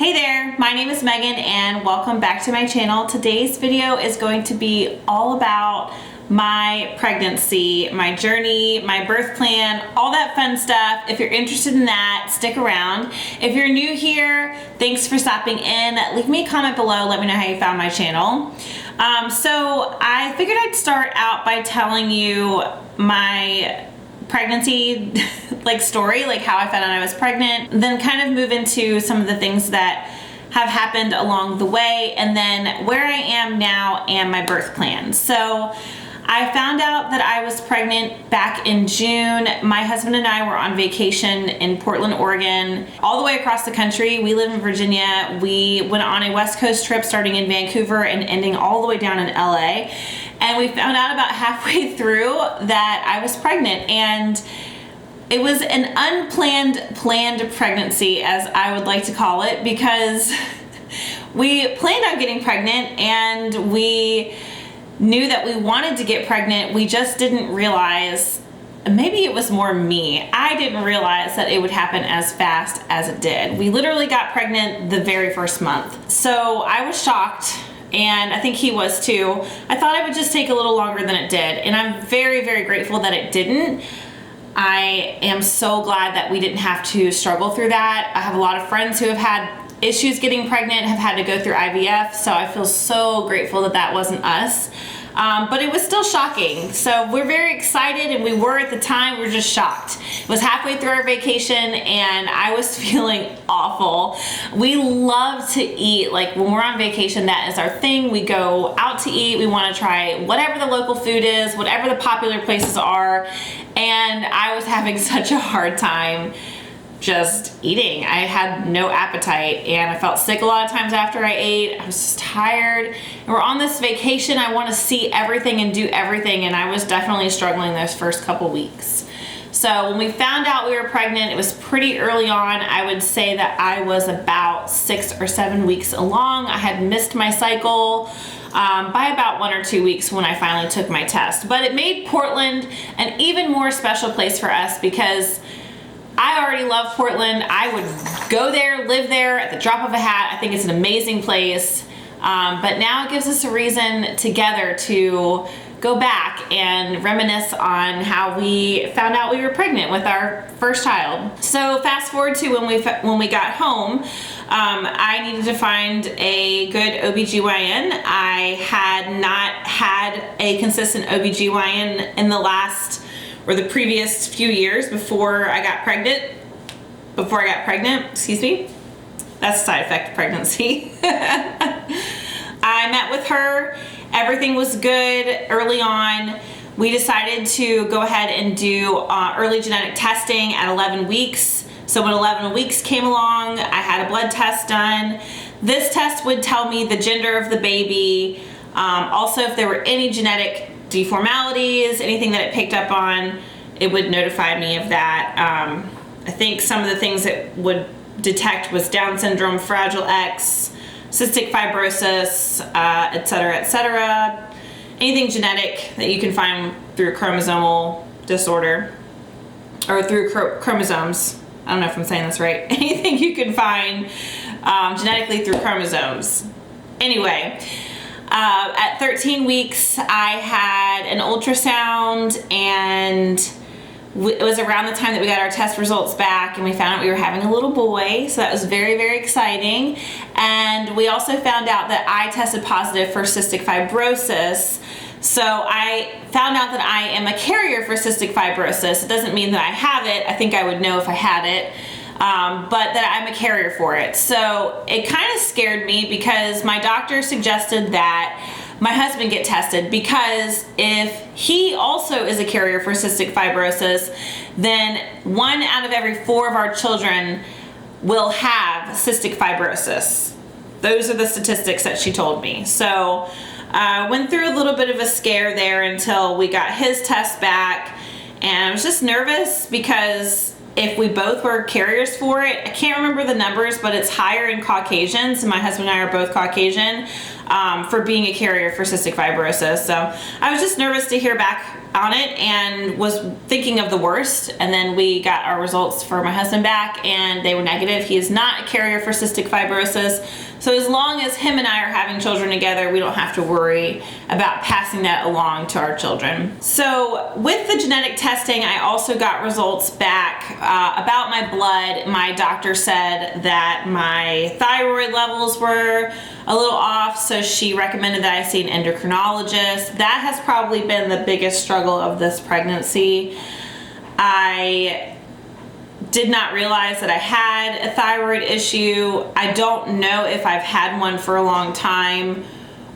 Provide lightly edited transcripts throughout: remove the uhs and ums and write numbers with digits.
Hey there, my name is Megan and welcome back to my channel. Today's video is going to be all about my pregnancy, my journey, my birth plan, all that fun stuff. If you're interested in that, stick around. If you're new here, thanks for stopping in. Leave me a comment below, let me know how you found my channel. So I figured I'd start out by telling you my pregnancy story, like how I found out I was pregnant, then kind of move into some of the things that have happened along the way, and then where I am now and my birth plan. So I found out that I was pregnant back in June. My husband and I were on vacation in Portland, Oregon, all the way across the country. We live in Virginia. We went on a West Coast trip starting in Vancouver and ending all the way down in LA. And we found out about halfway through that I was pregnant, and it was an planned pregnancy, as I would like to call it, because we planned on getting pregnant and we knew that we wanted to get pregnant. We just didn't realize, maybe it was more me, I didn't realize that it would happen as fast as it did. We literally got pregnant the very first month. So I was shocked, and I think he was too. I thought it would just take a little longer than it did, and I'm very, very grateful that it didn't. I am so glad that we didn't have to struggle through that. I have a lot of friends who have had issues getting pregnant, have had to go through IVF, so I feel so grateful that that wasn't us. But it was still shocking. So we're very excited, and we were at the time, we were just shocked. It was halfway through our vacation and I was feeling awful. We love to eat, like when we're on vacation, that is our thing. We go out to eat, we wanna try whatever the local food is, whatever the popular places are, and I was having such a hard time just eating. I had no appetite and I felt sick a lot of times after I ate. I was just tired. And we're on this vacation. I want to see everything and do everything, and I was definitely struggling those first couple weeks. So when we found out we were pregnant, it was pretty early on. I would say that I was about 6 or 7 weeks along. I had missed my cycle by about 1 or 2 weeks when I finally took my test. But it made Portland an even more special place for us because I already love Portland. I would go there, live there at the drop of a hat. I think it's an amazing place. But now it gives us a reason together to go back and reminisce on how we found out we were pregnant with our first child. So fast forward to when we got home, I needed to find a good OBGYN. I had not had a consistent OBGYN in the previous few years before I got pregnant, excuse me. That's a side effect of pregnancy. I met with her, everything was good early on. We decided to go ahead and do early genetic testing at 11 weeks. So when 11 weeks came along, I had a blood test done. This test would tell me the gender of the baby, also if there were any genetic deformalities, anything that it picked up on, it would notify me of that. I think some of the things it would detect was Down syndrome, Fragile X, Cystic Fibrosis, etc., etc. Anything genetic that you can find through chromosomal disorder, or through chromosomes. I don't know if I'm saying this right. Anything you can find genetically through chromosomes. Anyway, at 13 weeks, I had an ultrasound, and it was around the time that we got our test results back, and we found out we were having a little boy, so that was very, very exciting. And we also found out that I tested positive for cystic fibrosis. So I found out that I am a carrier for cystic fibrosis. It doesn't mean that I have it. I think I would know if I had it. But that I'm a carrier for it. So it kind of scared me because my doctor suggested that my husband get tested, because if he also is a carrier for cystic fibrosis, then 1 out of every 4 of our children will have cystic fibrosis. Those are the statistics that she told me. So I went through a little bit of a scare there until we got his test back, and I was just nervous because if we both were carriers for it, I can't remember the numbers, but it's higher in Caucasians, and my husband and I are both Caucasian. for being a carrier for cystic fibrosis. So I was just nervous to hear back on it and was thinking of the worst. And then we got our results for my husband back and they were negative. He is not a carrier for cystic fibrosis. So as long as him and I are having children together, we don't have to worry about passing that along to our children. So with the genetic testing, I also got results back about my blood. My doctor said that my thyroid levels were a little off, so she recommended that I see an endocrinologist. That has probably been the biggest struggle of this pregnancy. I did not realize that I had a thyroid issue. I don't know if I've had one for a long time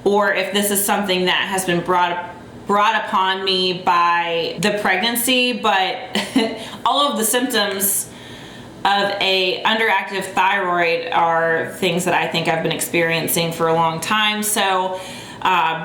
or if this is something that has been brought upon me by the pregnancy, but all of the symptoms of a underactive thyroid are things that I think I've been experiencing for a long time. So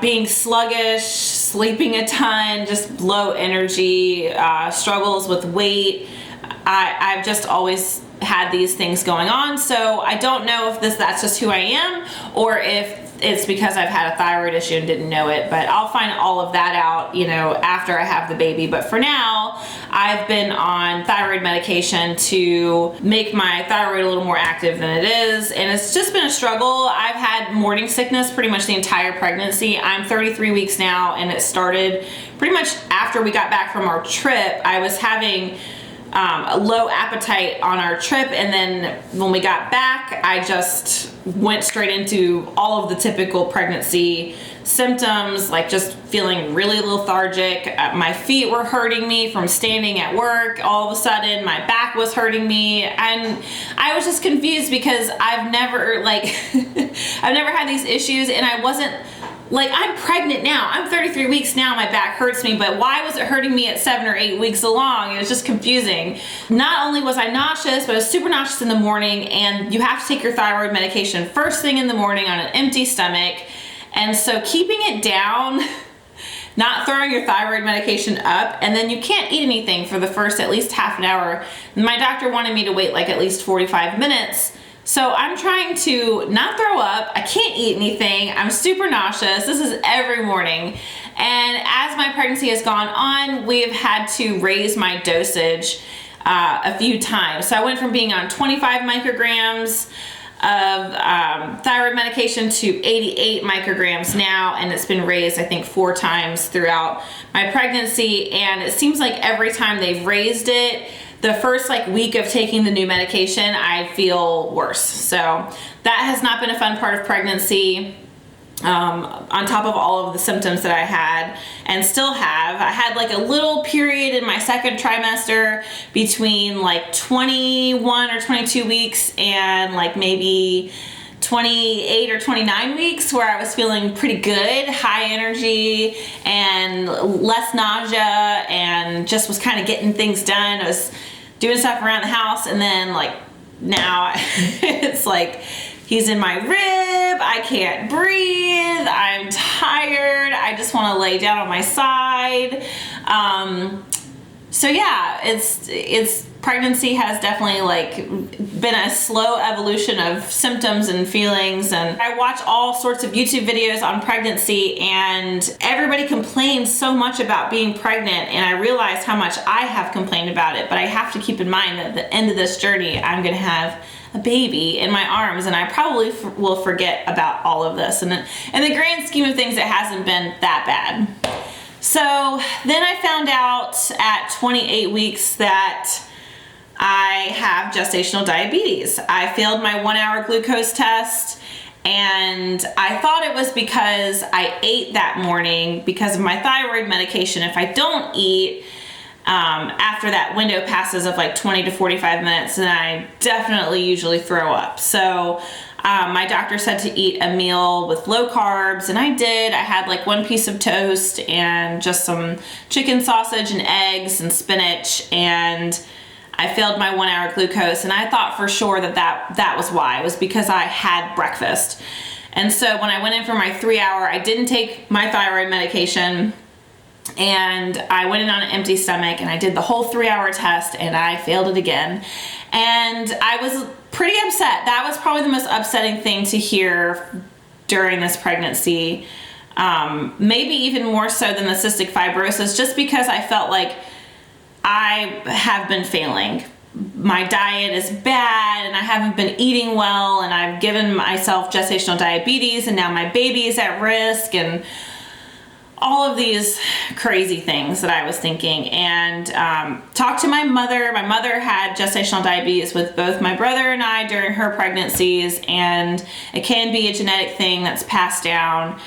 being sluggish, sleeping a ton, just low energy, struggles with weight, I've just always had these things going on. So I don't know if that's just who I am or if it's because I've had a thyroid issue and didn't know it, but I'll find all of that out, after I have the baby. But for now, I've been on thyroid medication to make my thyroid a little more active than it is. And it's just been a struggle. I've had morning sickness pretty much the entire pregnancy. I'm 33 weeks now, and it started pretty much after we got back from our trip. I was having a low appetite on our trip, and then when we got back, I just went straight into all of the typical pregnancy symptoms, like just feeling really lethargic. My feet were hurting me from standing at work. All of a sudden, my back was hurting me, and I was just confused because I've never I've never had these issues, and I wasn't. I'm pregnant now. I'm 33 weeks now. My back hurts me, but why was it hurting me at 7 or 8 weeks along? It was just confusing. Not only was I nauseous, but I was super nauseous in the morning, and you have to take your thyroid medication first thing in the morning on an empty stomach. And so keeping it down, not throwing your thyroid medication up, and then you can't eat anything for the first at least half an hour. My doctor wanted me to wait at least 45 minutes. So I'm trying to not throw up. I can't eat anything. I'm super nauseous. This is every morning. And as my pregnancy has gone on, we've had to raise my dosage a few times. So I went from being on 25 micrograms of thyroid medication to 88 micrograms now, and it's been raised I think 4 times throughout my pregnancy. And it seems like every time they've raised it, the first week of taking the new medication, I feel worse. So that has not been a fun part of pregnancy. On top of all of the symptoms that I had and still have. I had a little period in my second trimester between 21 or 22 weeks and maybe 28 or 29 weeks where I was feeling pretty good, high energy and less nausea, and just was kind of getting things done. I was doing stuff around the house, and then now it's he's in my rib, I can't breathe, I'm tired, I just want to lay down on my side. So yeah, it's pregnancy has definitely been a slow evolution of symptoms and feelings. And I watch all sorts of YouTube videos on pregnancy, and everybody complains so much about being pregnant, and I realize how much I have complained about it. But I have to keep in mind that at the end of this journey, I'm gonna have a baby in my arms, and I probably will forget about all of this. And in the grand scheme of things, it hasn't been that bad. So then I found out at 28 weeks that I have gestational diabetes. I failed my 1-hour glucose test, and I thought it was because I ate that morning because of my thyroid medication. If I don't eat after that window passes of 20 to 45 minutes, then I definitely usually throw up. So my doctor said to eat a meal with low carbs, and I did. I had 1 piece of toast and just some chicken sausage and eggs and spinach, and I failed my 1-hour glucose, and I thought for sure that was why. It was because I had breakfast. And so when I went in for my 3-hour, I didn't take my thyroid medication, and I went in on an empty stomach, and I did the whole 3-hour test, and I failed it again. And I was pretty upset. That was probably the most upsetting thing to hear during this pregnancy. Maybe even more so than the cystic fibrosis, just because I felt like I have been failing. My diet is bad and I haven't been eating well, and I've given myself gestational diabetes, and now my baby is at risk, and all of these crazy things that I was thinking. And talked to my mother. My mother had gestational diabetes with both my brother and I during her pregnancies, and it can be a genetic thing that's passed down.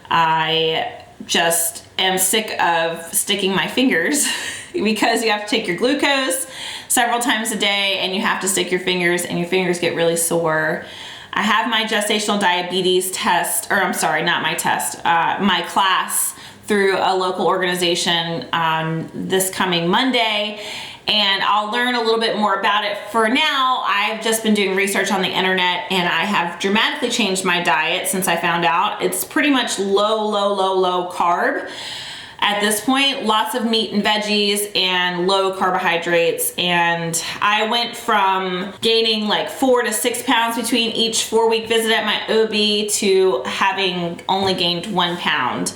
I just am sick of sticking my fingers because you have to take your glucose several times a day, and you have to stick your fingers, and your fingers get really sore. I have my gestational diabetes test, or I'm sorry, not my test, my class through a local organization this coming Monday, and I'll learn a little bit more about it. For now, I've just been doing research on the internet, and I have dramatically changed my diet since I found out. It's pretty much low carb at this point, lots of meat and veggies and low carbohydrates. And I went from gaining like 4 to 6 pounds between each 4-week visit at my OB to having only gained 1 pound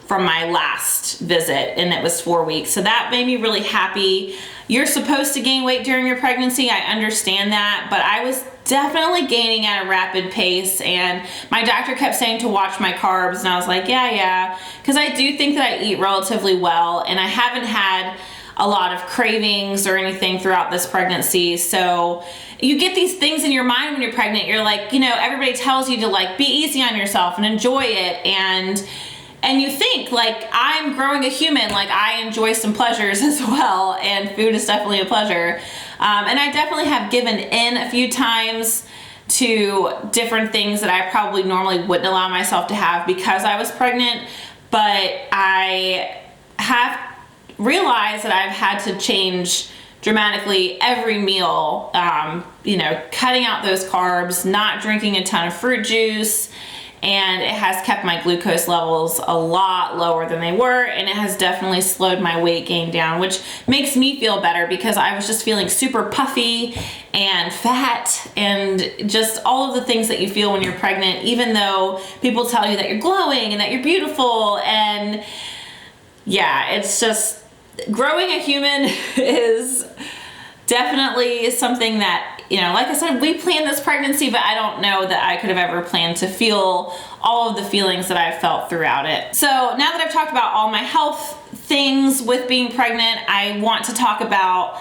from my last visit, and it was 4 weeks. So that made me really happy. You're supposed to gain weight during your pregnancy, I understand that, but I was definitely gaining at a rapid pace, and my doctor kept saying to watch my carbs, and I was like, yeah, because I do think that I eat relatively well, and I haven't had a lot of cravings or anything throughout this pregnancy. So you get these things in your mind when you're pregnant. You're like, you know, everybody tells you to like be easy on yourself and enjoy it, and you think like, I'm growing a human, like I enjoy some pleasures as well, and food is definitely a pleasure. And I definitely have given in a few times to different things that I probably normally wouldn't allow myself to have because I was pregnant, but I have realized that I've had to change dramatically every meal, you know, cutting out those carbs, not drinking a ton of fruit juice, and it has kept my glucose levels a lot lower than they were, and it has definitely slowed my weight gain down, which makes me feel better because I was just feeling super puffy and fat and just all of the things that you feel when you're pregnant, even though people tell you that you're glowing and that you're beautiful. And yeah, it's just, growing a human is definitely something that, you know, like I said, we planned this pregnancy, but I don't know that I could have ever planned to feel all of the feelings that I've felt throughout it. So now that I've talked about all my health things with being pregnant, I want to talk about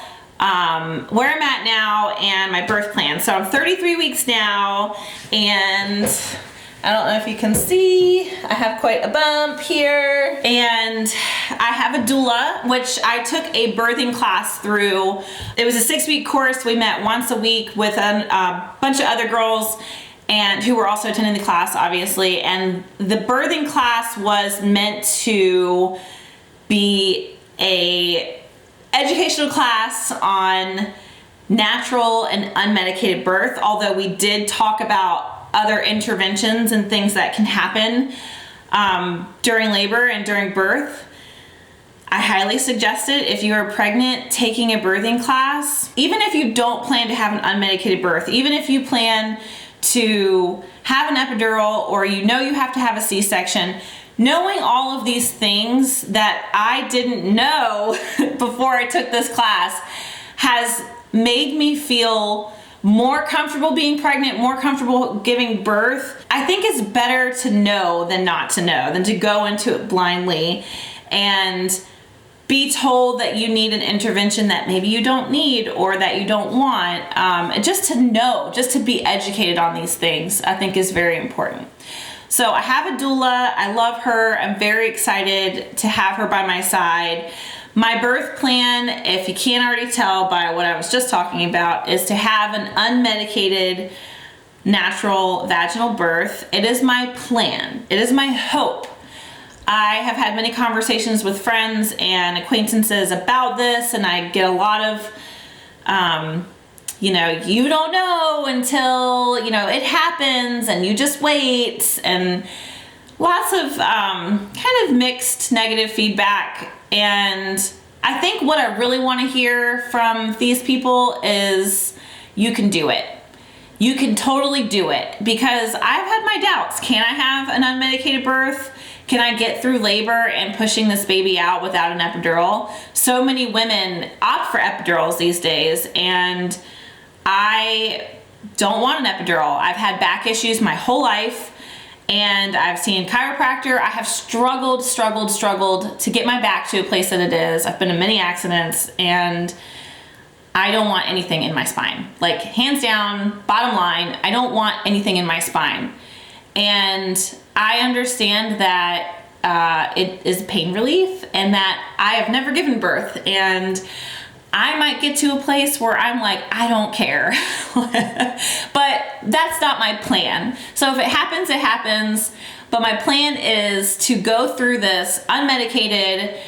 where I'm at now and my birth plan. So I'm 33 weeks now, and I don't know if you can see, I have quite a bump here, and I have a doula, which I took a birthing class through. It was a 6-week course. We met once a week with a bunch of other girls and who were also attending the class, obviously. And the birthing class was meant to be a educational class on natural and unmedicated birth, although we did talk about other interventions and things that can happen during labor and during birth. I highly suggest it if you are pregnant, taking a birthing class. Even if you don't plan to have an unmedicated birth, even if you plan to have an epidural or you know you have to have a C-section, knowing all of these things that I didn't know before I took this class has made me feel more comfortable being pregnant, more comfortable giving birth. I think it's better to know than not to know, than to go into it blindly and be told that you need an intervention that maybe you don't need or that you don't want. And just to know, just to be educated on these things, I think is very important. So I have a doula. I love her. I'm very excited to have her by my side. My birth plan, if you can't already tell by what I was just talking about, is to have an unmedicated natural vaginal birth. It is my plan. It is my hope. I have had many conversations with friends and acquaintances about this, and I get a lot of, you know, you don't know until, you know, it happens and you just wait, and lots of kind of mixed negative feedback. And I think what I really want to hear from these people is you can do it. you can totally do it, because I've had my doubts. Can I have an unmedicated birth? Can I get through labor and pushing this baby out without an epidural? So many women opt for epidurals these days, and I don't want an epidural. I've had back issues my whole life, and I've seen a chiropractor. I have struggled to get my back to a place that it is. I've been in many accidents, and I don't want anything in my spine. Like, hands down, bottom line, I don't want anything in my spine. And I understand that it is pain relief, and that I have never given birth, and I might get to a place where I'm like, I don't care. But that's not my plan. So if it happens, it happens. But my plan is to go through this unmedicated.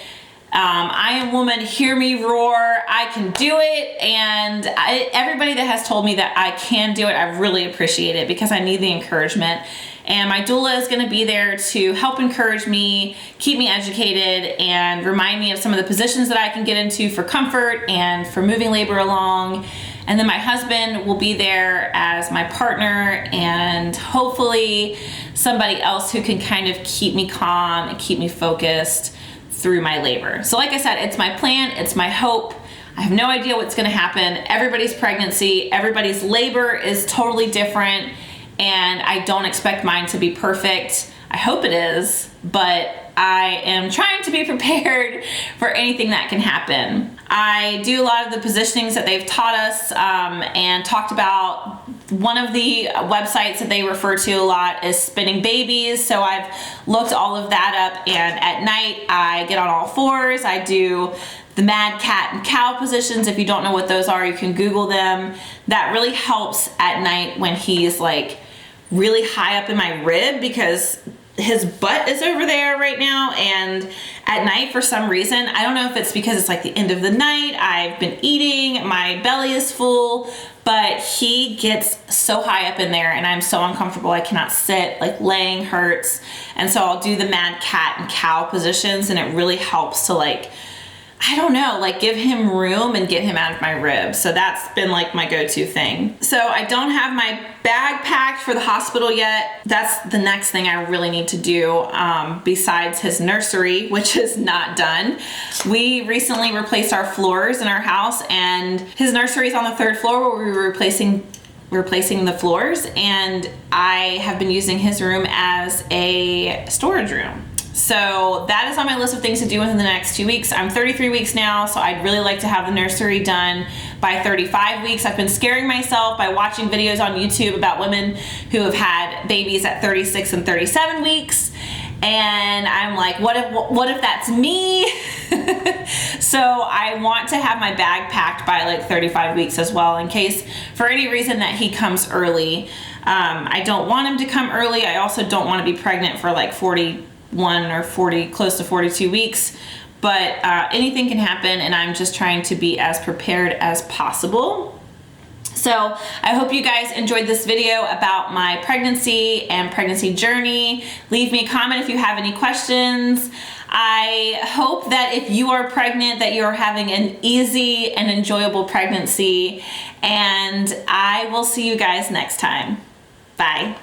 I am woman, hear me roar. I can do it. And everybody that has told me that I can do it, I really appreciate it, because I need the encouragement. And my doula is going to be there to help encourage me, keep me educated, and remind me of some of the positions that I can get into for comfort and for moving labor along. And then my husband will be there as my partner, and hopefully somebody else who can kind of keep me calm and keep me focused through my labor. So like I said, it's my plan, it's my hope. I have no idea what's going to happen. Everybody's pregnancy, everybody's labor is totally different, and I don't expect mine to be perfect. I hope it is, but I am trying to be prepared for anything that can happen. I do a lot of the positionings that they've taught us and talked about. One of the websites that they refer to a lot is Spinning Babies, so I've looked all of that up, and at night I get on all fours. I do the mad cat and cow positions. If you don't know what those are, you can Google them. That really helps at night when he's like really high up in my rib, because his butt is over there right now, and at night, for some reason, I don't know if it's because it's like the end of the night, I've been eating, my belly is full, but he gets so high up in there and I'm so uncomfortable. I cannot sit, like laying hurts. And so I'll do the mad cat and cow positions, and it really helps to, like, I don't know, like give him room and get him out of my ribs. So that's been like my go-to thing. So I don't have my bag packed for the hospital yet. That's the next thing I really need to do, besides his nursery, which is not done. We recently replaced our floors in our house, and his nursery is on the 3rd floor where we were replacing the floors, and I have been using his room as a storage room. So that is on my list of things to do within the next 2 weeks. I'm 33 weeks now, so I'd really like to have the nursery done by 35 weeks. I've been scaring myself by watching videos on YouTube about women who have had babies at 36 and 37 weeks. And I'm like, what if that's me? So I want to have my bag packed by like 35 weeks as well, in case for any reason that he comes early. I don't want him to come early. I also don't want to be pregnant for like 41 or 40, close to 42 weeks, but anything can happen, and I'm just trying to be as prepared as possible. So I hope you guys enjoyed this video about my pregnancy and pregnancy journey. Leave me a comment if you have any questions. I hope that if you are pregnant, that you're having an easy and enjoyable pregnancy, and I will see you guys next time. Bye.